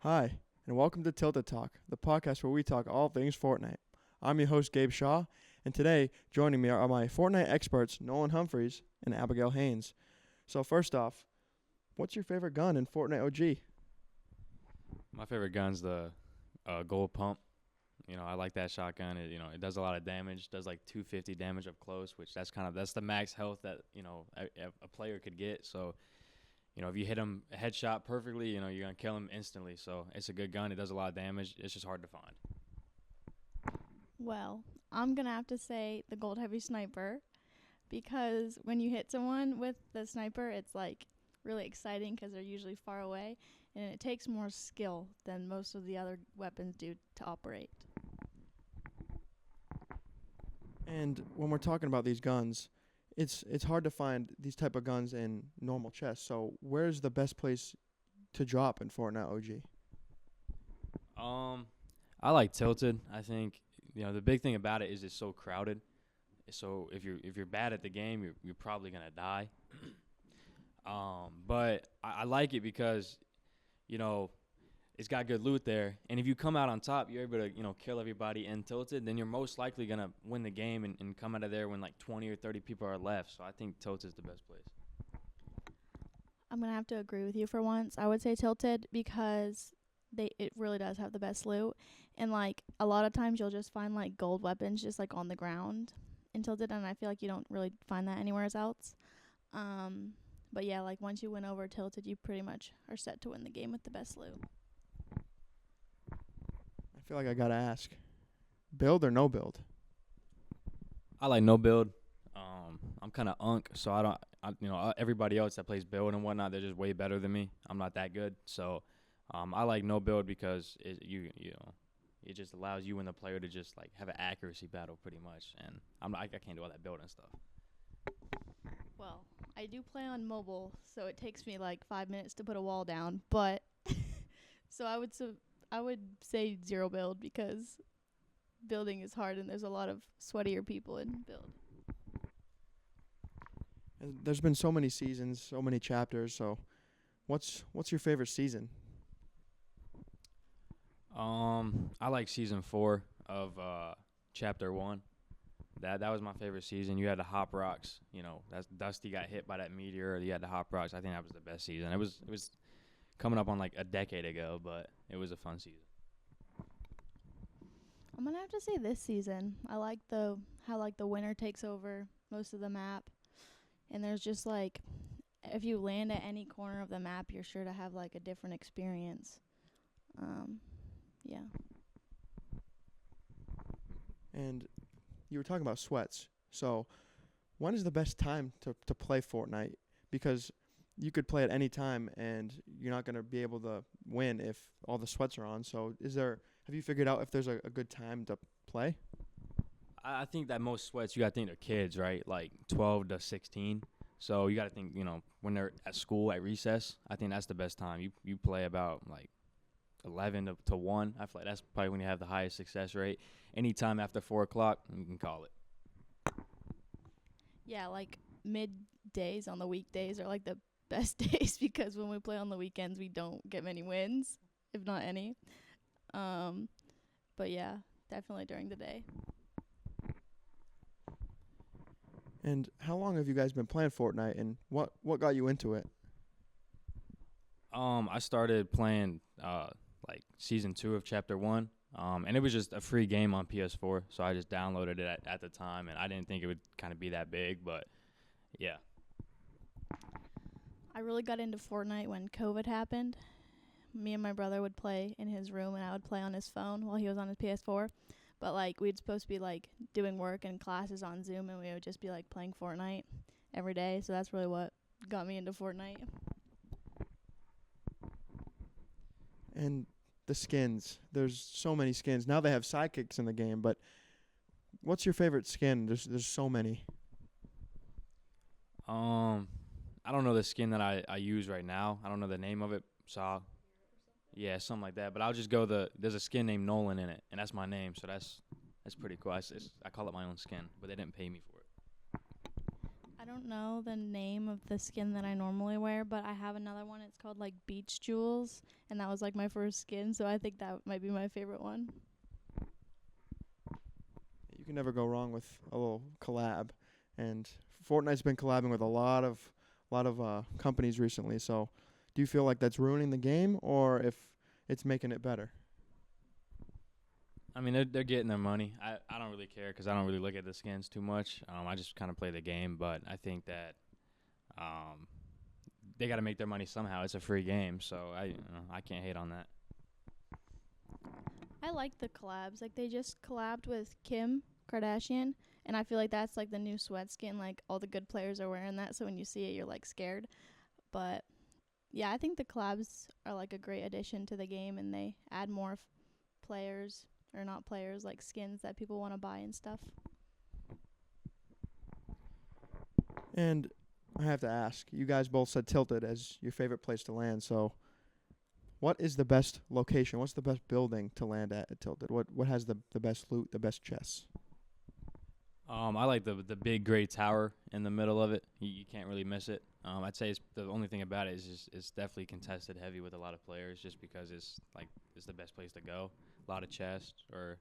Hi, and welcome to Tilted Talk, the podcast where we talk all things Fortnite. I'm your host, Gabe Shaw, and today joining me are my Fortnite experts, Nolan Humphreys and Abigail Haines. So, first off, what's your favorite gun in Fortnite OG? My favorite gun's the gold pump. I like that shotgun. It does a lot of damage. Does like 250 damage up close, which that's the max health that a player could get. So if you hit him a headshot perfectly, you're gonna kill him instantly. So it's a good gun. It does a lot of damage. It's just hard to find. Well, I'm going to have to say the gold heavy sniper because when you hit someone with the sniper, it's like really exciting because they're usually far away and it takes more skill than most of the other weapons do to operate. And when we're talking about these guns, it's hard to find these type of guns in normal chests. So, where's the best place to drop in Fortnite OG? I like tilted. I think the big thing about it is it's so crowded. So if you're bad at the game, you're probably gonna die. But I like it because you know, it's got good loot there. And if you come out on top, you're able to, kill everybody and tilted, then you're most likely going to win the game and come out of there when like 20 or 30 people are left. So I think tilted is the best place. I'm going to have to agree with you for once. I would say tilted because it really does have the best loot. And like a lot of times you'll just find like gold weapons just like on the ground in tilted, and I feel like you don't really find that anywhere else. But yeah, like once you win over tilted, you pretty much are set to win the game with the best loot. I feel like I gotta ask, build or no build? I like no build. I'm kind of unk, so everybody else that plays build and whatnot, they're just way better than me. I'm not that good, so I like no build because it just allows you and the player to just like have an accuracy battle pretty much, and I can't do all that building stuff. Well, I do play on mobile, so it takes me like 5 minutes to put a wall down. But so I would say zero build because building is hard and there's a lot of sweatier people in build. And there's been so many seasons, so many chapters. So, what's your favorite season? I like season 4 of chapter 1. That was my favorite season. You had the Hop Rocks. That's Dusty got hit by that meteor. You had the Hop Rocks. I think that was the best season. It was coming up on like a decade ago, but it was a fun season. I'm gonna have to say this season. I like how like the winter takes over most of the map, and there's just like if you land at any corner of the map, you're sure to have like a different experience. Yeah. And you were talking about sweats. So, when is the best time to play Fortnite? Because you could play at any time and you're not going to be able to win if all the sweats are on. So, have you figured out if there's a good time to play? I think that most sweats you got to think they're kids, right? Like 12 to 16. So you got to think, when they're at school at recess. I think that's the best time. You play about like 11 to 1. I feel like that's probably when you have the highest success rate. Anytime after 4 o'clock, you can call it. Yeah, like middays on the weekdays are like the best days because when we play on the weekends, we don't get many wins, if not any. But yeah, definitely during the day. And how long have you guys been playing Fortnite, and what got you into it? I started playing like season 2 of chapter 1. And it was just a free game on PS4, so I just downloaded it at the time, and I didn't think it would kind of be that big, but yeah. I really got into Fortnite when COVID happened. Me and my brother would play in his room and I would play on his phone while he was on his PS4. But like we'd supposed to be like doing work and classes on Zoom and we would just be like playing Fortnite every day. So that's really what got me into Fortnite. And the skins. There's so many skins. Now they have sidekicks in the game, but what's your favorite skin? There's so many. I don't know the skin that I use right now. I don't know the name of it, so yeah, something like that. But I'll just go there's a skin named Nolan in it, and that's my name, so that's pretty cool. I call it my own skin, but they didn't pay me for it. don't know the name of the skin that I normally wear, but I have another one. It's called like Beach Jewels, and that was like my first skin, so I think that might be my favorite one. You can never go wrong with a little collab, and Fortnite's been collabing with a lot of companies recently. So, do you feel like that's ruining the game, or if it's making it better? I mean, they're getting their money. I don't really care because I don't really look at the skins too much. I just kind of play the game, but I think that they got to make their money somehow. It's a free game, so I can't hate on that. I like the collabs. Like they just collabed with Kim Kardashian, and I feel like that's like the new sweat skin. Like all the good players are wearing that, so when you see it, you're like scared. But yeah, I think the collabs are like a great addition to the game, and they add more players or not players, like skins that people want to buy and stuff. And I have to ask, you guys both said Tilted as your favorite place to land. So, what is the best location? What's the best building to land at Tilted? What has the best loot, the best chests? I like the big gray tower in the middle of it. You can't really miss it. I'd say the only thing about it is just it's definitely contested heavy with a lot of players, just because it's the best place to go. A lot of chests, or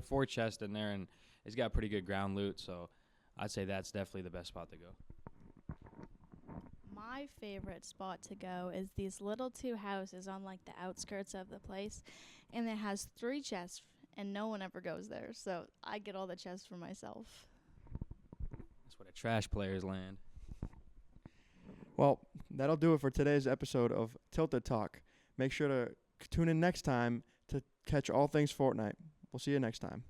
four chests in there, and it's got pretty good ground loot. So I'd say that's definitely the best spot to go. My favorite spot to go is these little two houses on like the outskirts of the place, and it has 3 chests, and no one ever goes there. So I get all the chests for myself. That's where the trash players land. Well, that'll do it for today's episode of Tilted Talk. Make sure to tune in next time to catch all things Fortnite. We'll see you next time.